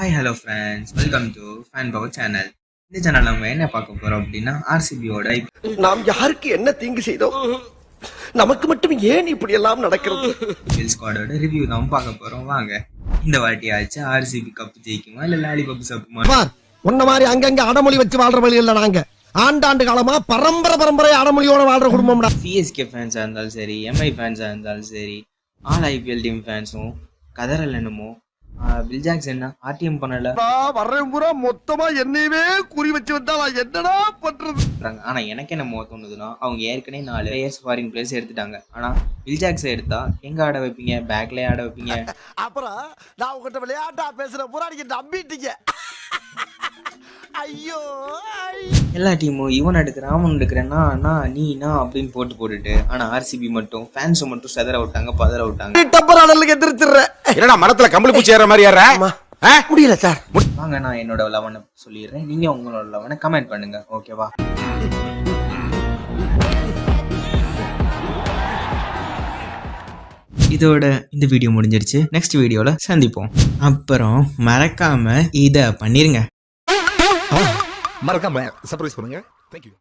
Hi hello friends, welcome to fan power channel. இந்த channel நம்ம என்ன பார்க்க போறோம் அப்படின்னா ஆர்சிபியோட நாம் யாருக்கு என்ன தீங்கு செய்தோம், நமக்கு மட்டும் ஏன் இப்படி எல்லாம் நடக்கிறது? ஐபிஎல் ஸ்குவாடோட ரிவ்யூ தான் பார்க்க போறோம். வாங்க, இந்த வாட்டியாச்சும் ஆர்சிபி கப் ஜெயிக்குமா இல்ல லாலிபப் சாப்பிடுமா? உன்ன மாதிரி அங்கங்க அடமொழி வச்சு வாழ்ற வழி இல்ல. நாங்க ஆண்டாண்டு காலமா பரம்பரை அடமொழியோட வாழ்ற குடும்பம்டா. சிஎஸ்கே ஃபேன்ஸா இருந்தாலும் சரி, எம்ஐ ஃபேன்ஸா இருந்தாலும் சரி, ஆல் ஐபிஎல் டீம் ஃபேன்ஸும் கதறல் என்னமோ வில் ஜாக்சன் ஆர்டிஎம் பண்ணல வர்றேன் பூரா மொத்தமா என்னையவே குறி வச்சு வந்தா நான் என்னடா பண்றது? ஆனா எனக்கு என்ன தோணுதுன்னா, அவங்க ஏற்கனவே 4 பிளேயர்ஸ் ஃபாரின் பிளேயர்ஸ் எடுத்துட்டாங்க. ஆனா வில் ஜாக்சன் எடுத்தா எங்க ஆட வைப்பீங்க? பேக்ல ஆட வைப்பீங்க. அப்புறம் நான் உங்ககிட்ட விளையாட்டா பேசுற பூரா நீங்க நம்பிட்டீங்க. ஐயோ, எல்லா டீமும் இவன் எடுக்கிறான் அவன் எடுக்கிறேன்னா நீ அப்படின்னு போட்டுட்டு, ஆனா ஆர்சிபி மட்டும் ஃபேன்ஸ் மட்டும் செதற விட்டாங்க, பதற விட்டாங்க. டப்பர் அடலுக்கு எதிர்த்துறேன். என்னடா மரத்துல கம்பளி பூச்சி ஏற மாதிரி ஏற? முடியல சார். வாங்க, நான் என்னோட 11 சொல்லிடுறேன், நீங்க உங்களோட 11 கமெண்ட் பண்ணுங்க, ஓகேவா? இதோட இந்த வீடியோ முடிஞ்சிருச்சு. நெக்ஸ்ட் வீடியோல சந்திப்போம். அப்புறம் மறக்காம இத பண்ணிருங்க. மறக்காம சர்ப்ரைஸ் பண்ணுங்க. Thank you.